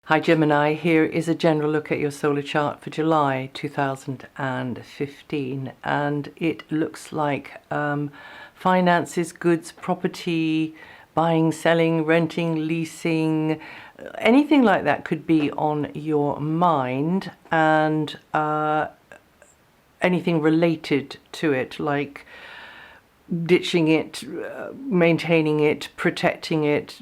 Hi Gemini, here is a general look at your solar chart for July 2015, and it looks like finances, goods, property, buying, selling, renting, leasing, anything like that could be on your mind, and anything related to it, like ditching it, maintaining it, protecting it,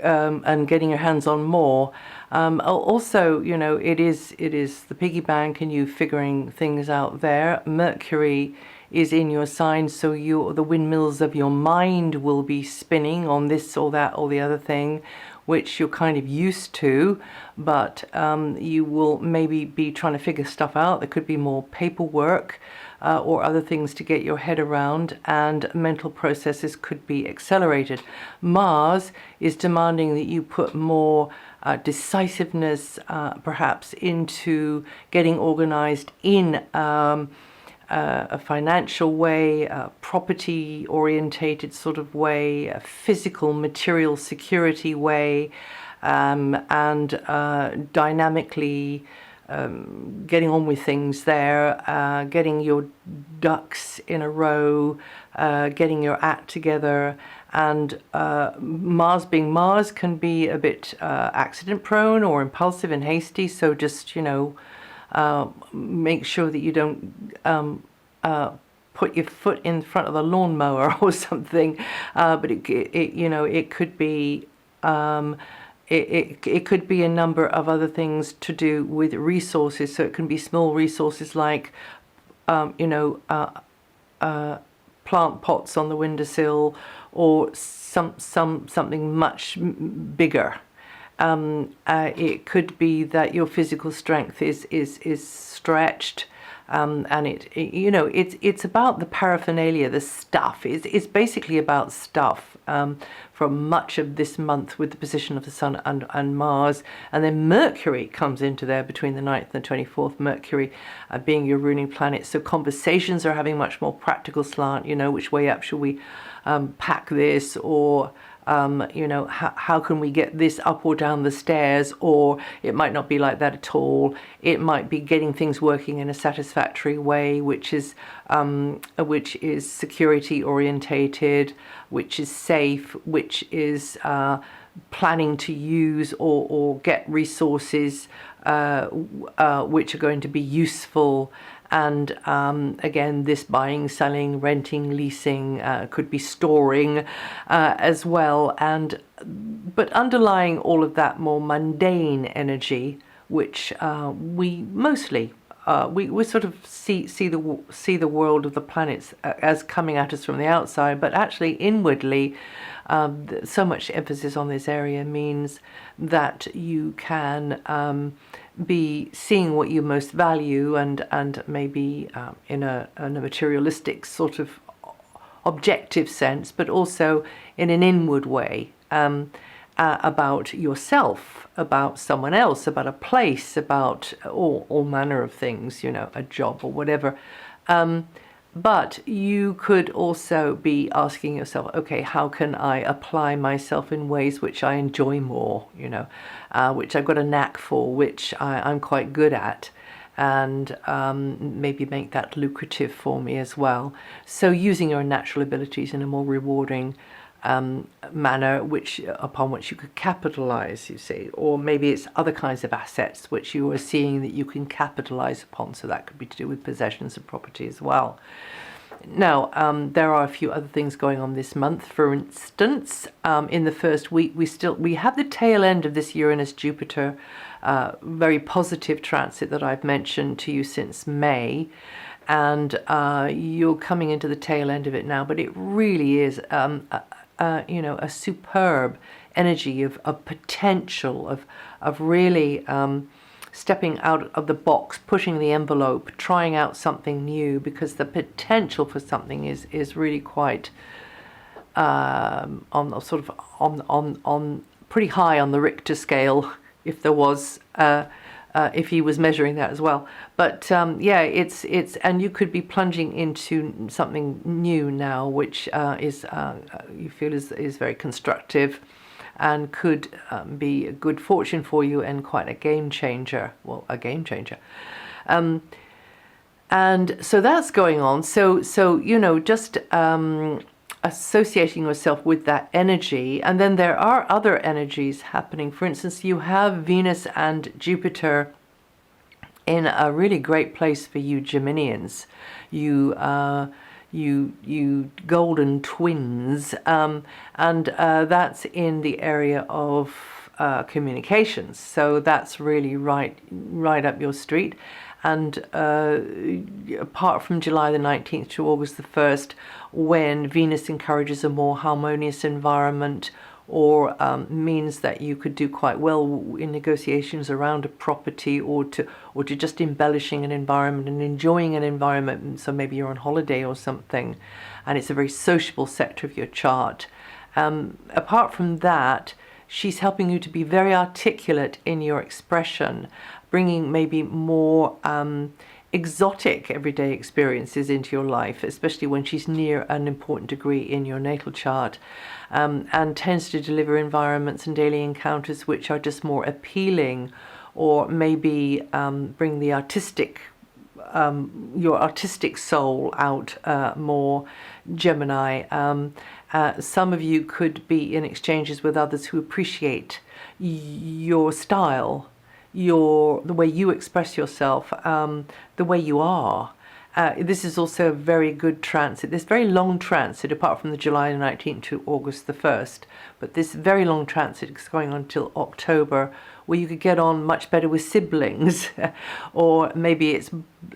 and getting your hands on more. Also, you know, it is the piggy bank and you figuring things out there. Mercury is in your sign, so the windmills of your mind will be spinning on this or that or the other thing, which you're kind of used to, but you will maybe be trying to figure stuff out. There could be more paperwork or other things to get your head around, and mental processes could be accelerated. Mars is demanding that you put more decisiveness perhaps into getting organized in a financial way, a property orientated sort of way, a physical material security way, and dynamically getting on with things there, getting your ducks in a row, getting your act together. And Mars being Mars can be a bit accident prone or impulsive and hasty, so just, you know, make sure that you don't put your foot in front of the lawnmower or something. But you know, it could be it could be a number of other things to do with resources. So it can be small resources like you know, plant pots on the windowsill, or something much bigger. It could be that your physical strength is stretched, and you know, it's about the paraphernalia, the stuff. It's basically about stuff from much of this month, with the position of the Sun and Mars, and then Mercury comes into there between the 9th and the 24th. Mercury being your ruling planet, so conversations are having much more practical slant. You know, which way up should we pack this, or you know, how can we get this up or down the stairs? Or it might not be like that at all. It might be getting things working in a satisfactory way, which is security orientated, which is safe, which is planning to use or get resources which are going to be useful. And again, this buying, selling, renting, leasing, could be storing as well. But underlying all of that more mundane energy, which we mostly we sort of see the world of the planets as coming at us from the outside, but actually inwardly, so much emphasis on this area means that you can be seeing what you most value, and maybe in a materialistic sort of objective sense, but also in an inward way, about yourself, about someone else, about a place, about all manner of things, you know, a job or whatever. But you could also be asking yourself, okay, how can I apply myself in ways which I enjoy more, you know, which I've got a knack for, which I'm quite good at, and maybe make that lucrative for me as well. So using your natural abilities in a more rewarding manner, upon which you could capitalize, you see, or maybe it's other kinds of assets which you are seeing that you can capitalize upon. So that could be to do with possessions and property as well. Now, there are a few other things going on this month. For instance, in the first week, we have the tail end of this Uranus-Jupiter very positive transit that I've mentioned to you since May. And you're coming into the tail end of it now, but it really is you know, a superb energy of potential, of really stepping out of the box, pushing the envelope, trying out something new, because the potential for something is really quite on pretty high on the Richter scale, if there was if he was measuring that as well. But yeah, it's and you could be plunging into something new now, which is you feel is very constructive. and could be a good fortune for you and quite a game changer. Well, a game changer. And so that's going on. So just associating yourself with that energy. And then there are other energies happening. For instance, you have Venus and Jupiter in a really great place for you Geminians. You golden twins, and that's in the area of communications. So that's really right up your street. And apart from July the 19th to August the 1st, when Venus encourages a more harmonious environment, or means that you could do quite well in negotiations around a property, or to just embellishing an environment and enjoying an environment. So maybe you're on holiday or something, and it's a very sociable sector of your chart. Apart from that, she's helping you to be very articulate in your expression, bringing maybe more exotic everyday experiences into your life, especially when she's near an important degree in your natal chart, and tends to deliver environments and daily encounters which are just more appealing, or maybe bring the artistic, your artistic soul out more, Gemini. Some of you could be in exchanges with others who appreciate your style, the way you express yourself, the way you are. This is also a very good transit. This very long transit, apart from the July 19th to August the 1st, but this very long transit is going on until October, where you could get on much better with siblings, or maybe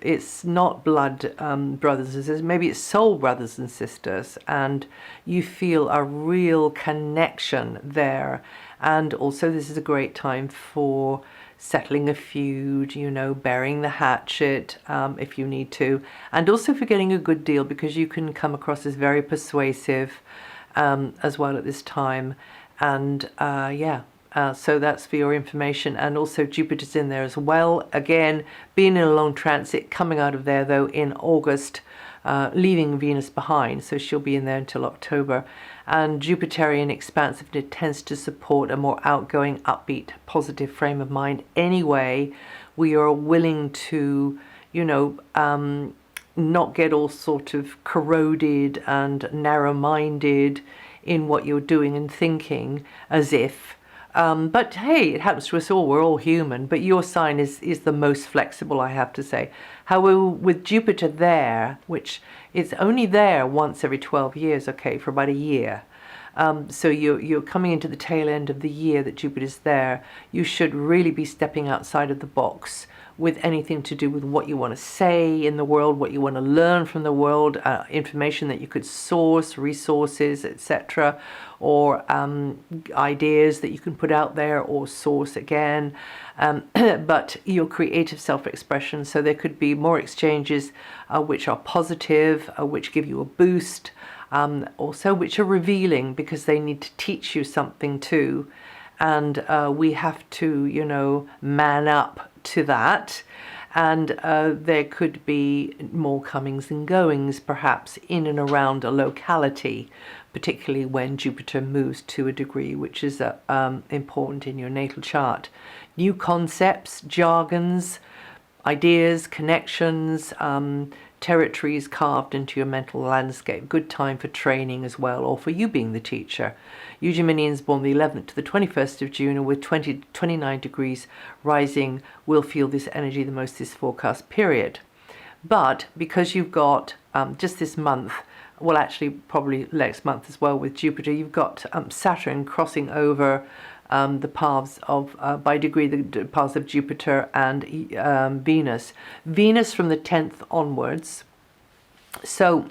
it's not blood brothers and sisters, maybe it's soul brothers and sisters, and you feel a real connection there. And also this is a great time for settling a feud, burying the hatchet if you need to, and also for getting a good deal, because you can come across as very persuasive as well at this time. And so that's for your information. And also Jupiter's in there as well, again being in a long transit, coming out of there though in August, leaving Venus behind, so she'll be in there until October. And Jupiterian expansiveness tends to support a more outgoing, upbeat, positive frame of mind. Anyway, we are willing to, not get all sort of corroded and narrow-minded in what you're doing and thinking, as if. But hey, it happens to us all. We're all human. But your sign is the most flexible, I have to say. However, with Jupiter there, which is only there once every 12 years, okay, for about a year. So you're coming into the tail end of the year that Jupiter's there. You should really be stepping outside of the box with anything to do with what you want to say in the world, what you want to learn from the world, information that you could source, resources, etc., or ideas that you can put out there or source again. But your creative self-expression, so there could be more exchanges which are positive, which give you a boost, also which are revealing, because they need to teach you something too. And we have to, man up to that. And there could be more comings and goings, perhaps, in and around a locality, particularly when Jupiter moves to a degree which is important in your natal chart. New concepts, jargons, ideas, connections, territories carved into your mental landscape. Good time for training as well, or for you being the teacher. You Geminians born the 11th to the 21st of June, or with 20 to 29 degrees rising, will feel this energy the most this forecast period. But because you've got just this month, well, actually probably next month as well with Jupiter, you've got Saturn crossing over the paths of, by degree, the paths of Jupiter and Venus. Venus from the 10th onwards. So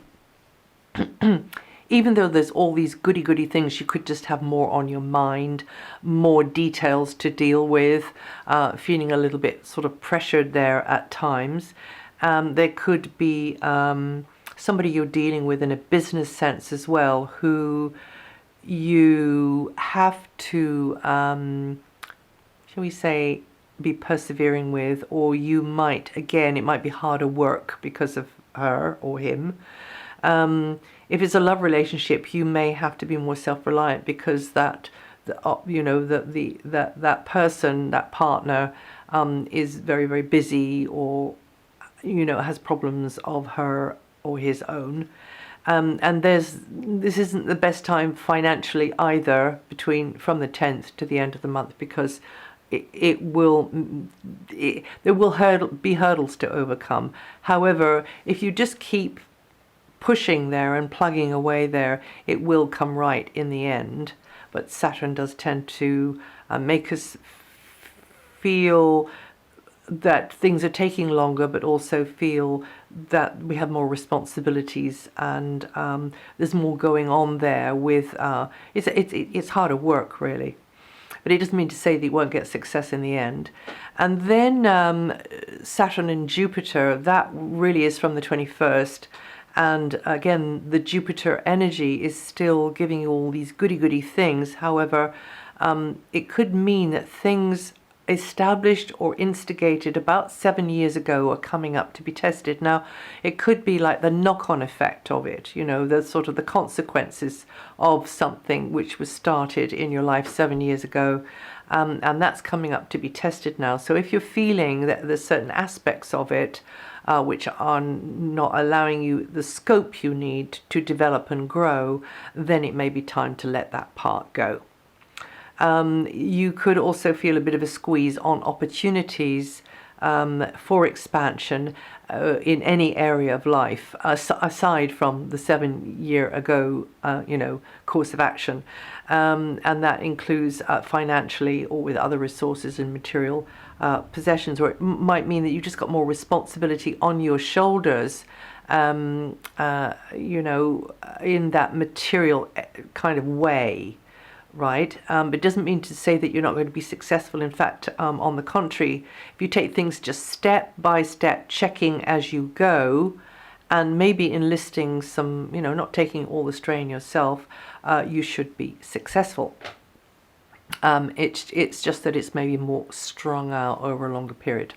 even though there's all these goody things, you could just have more on your mind, more details to deal with, feeling a little bit sort of pressured there at times. There could be somebody you're dealing with in a business sense as well, who you have to, shall we say, be persevering with, or you might, again, it might be harder work because of her or him. If it's a love relationship, you may have to be more self-reliant, because that that person, that partner, is very, very busy, or has problems of her or his own. And this isn't the best time financially either, from the 10th to the end of the month, because there will be hurdles to overcome. However, if you just keep pushing there and plugging away there, it will come right in the end. But Saturn does tend to make us feel that things are taking longer, but also feel that we have more responsibilities, and there's more going on there. With it's harder work, really, but it doesn't mean to say that you won't get success in the end. And then Saturn and Jupiter, that really is from the 21st. And again, the Jupiter energy is still giving you all these goody things. However, it could mean that things established or instigated about 7 years ago are coming up to be tested. Now, it could be like the knock-on effect of it, the sort of the consequences of something which was started in your life 7 years ago. And that's coming up to be tested now. So if you're feeling that there's certain aspects of it which are not allowing you the scope you need to develop and grow, then it may be time to let that part go. You could also feel a bit of a squeeze on opportunities for expansion in any area of life, aside from the 7 year ago, course of action. And that includes financially, or with other resources and material possessions, or it might mean that you just got more responsibility on your shoulders, in that material kind of way. Right, but it doesn't mean to say that you're not going to be successful. In fact, on the contrary, if you take things just step by step, checking as you go, and maybe enlisting some, not taking all the strain yourself, you should be successful. It's just that it's maybe more strung out over a longer period.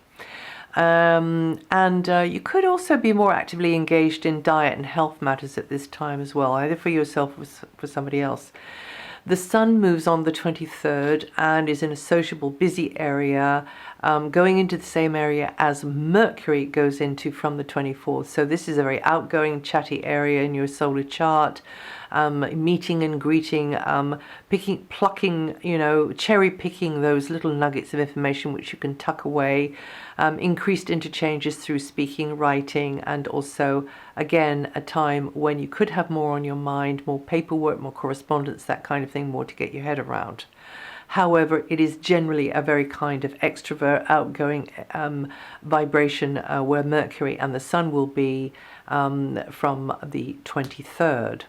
And you could also be more actively engaged in diet and health matters at this time as well, either for yourself or for somebody else. The Sun moves on the 23rd and is in a sociable, busy area, going into the same area as Mercury goes into from the 24th. So this is a very outgoing, chatty area in your solar chart. Meeting and greeting, plucking, cherry picking those little nuggets of information which you can tuck away. Increased interchanges through speaking, writing, and also, again, a time when you could have more on your mind, more paperwork, more correspondence, that kind of thing, more to get your head around. However, it is generally a very kind of extrovert, outgoing vibration where Mercury and the Sun will be from the 23rd.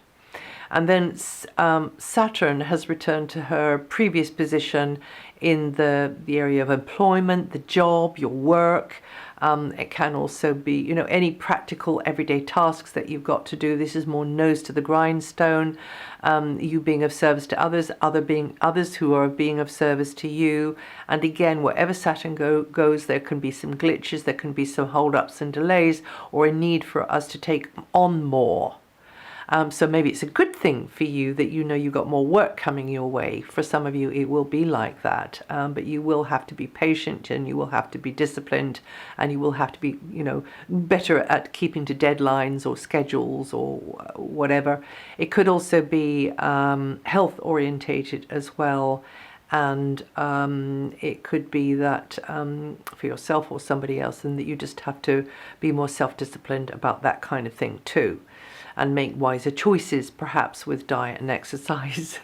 And then Saturn has returned to her previous position in the area of employment, the job, your work. It can also be, any practical everyday tasks that you've got to do. This is more nose to the grindstone, you being of service to others, others who are being of service to you. And again, wherever Saturn goes, there can be some glitches, there can be some hold-ups and delays, or a need for us to take on more. So maybe it's a good thing for you that you've got more work coming your way. For some of you, it will be like that. But you will have to be patient, and you will have to be disciplined, and you will have to be, better at keeping to deadlines or schedules or whatever. It could also be health orientated as well. And it could be that for yourself or somebody else, and that you just have to be more self-disciplined about that kind of thing too. And make wiser choices, perhaps with diet and exercise.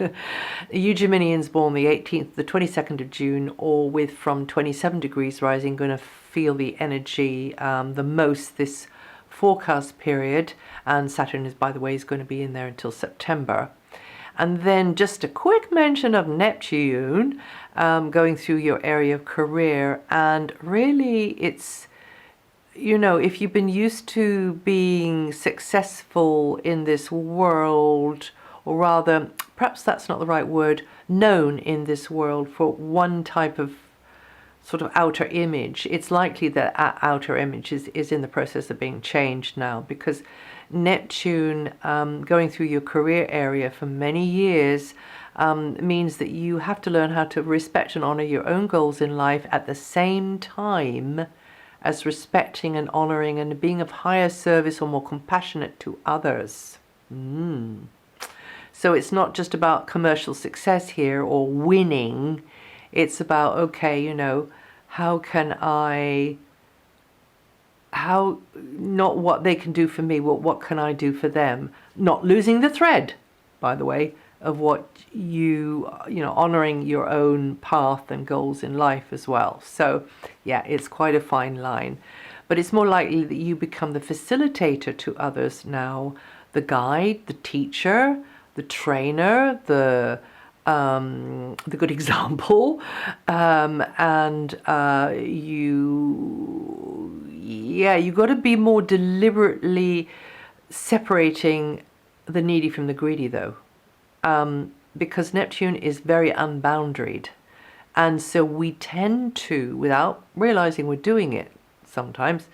You Geminians born the 18th, the 22nd of June, or with from 27 degrees rising, going to feel the energy the most this forecast period. And Saturn is, by the way, is going to be in there until September. And then just a quick mention of Neptune going through your area of career. And really, it's, if you've been used to being successful in this world, or rather, perhaps that's not the right word, known in this world for one type of sort of outer image, it's likely that outer image is in the process of being changed now, because Neptune going through your career area for many years means that you have to learn how to respect and honor your own goals in life at the same time as respecting and honoring and being of higher service or more compassionate to others. So it's not just about commercial success here or winning. It's about, okay, you know, how not what they can do for me, what can I do for them? Not losing the thread, by the way, of what you know, honoring your own path and goals in life as well. So yeah, it's quite a fine line. But it's more likely that you become the facilitator to others now, the guide, the teacher, the trainer, the good example, and you got to be more deliberately separating the needy from the greedy, though, because Neptune is very unboundaried, and so we tend to, without realizing we're doing it sometimes,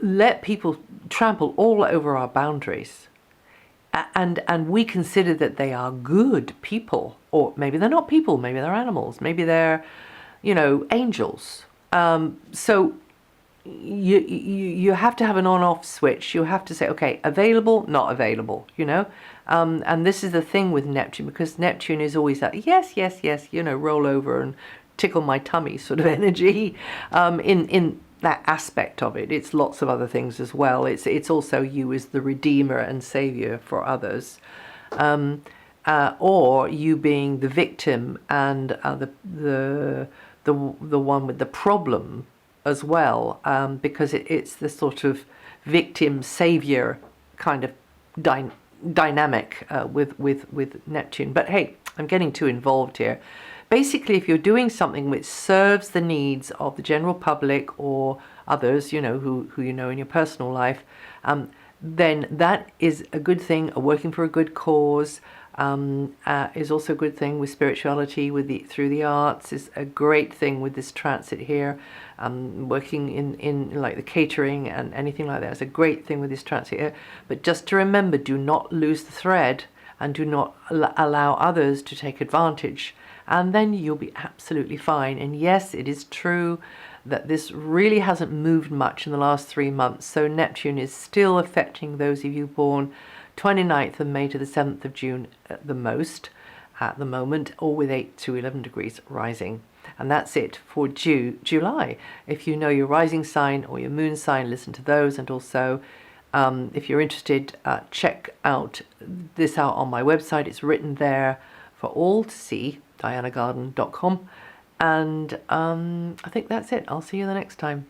let people trample all over our boundaries. And we consider that they are good people, or maybe they're not people, maybe they're animals, maybe they're, you know, angels. So you have to have an on-off switch. You have to say, okay, available, not available, you know. And this is the thing with Neptune, because Neptune is always that yes, yes, yes, you know, roll over and tickle my tummy sort of energy. In that aspect of it, it's lots of other things as well. It's also you as the redeemer and savior for others, or you being the victim and the one with the problem as well, because it's the sort of victim savior kind of dynamic with Neptune. But hey, I'm getting too involved here. Basically, if you're doing something which serves the needs of the general public or others, you know, who you know in your personal life, then that is a good thing. Working for a good cause is also a good thing. With spirituality, through the arts, is a great thing with this transit here. Working in like the catering and anything like that is a great thing with this transit here. But just to remember, do not lose the thread and do not allow others to take advantage. And then you'll be absolutely fine. And yes, it is true that this really hasn't moved much in the last 3 months. So Neptune is still affecting those of you born 29th of May to the 7th of June at the most, at the moment, or with 8 to 11 degrees rising. And that's it for July. If you know your rising sign or your moon sign, listen to those. And also, if you're interested, check this out on my website. It's written there for all to see. DianaGarland.com, and I think that's it. I'll see you the next time.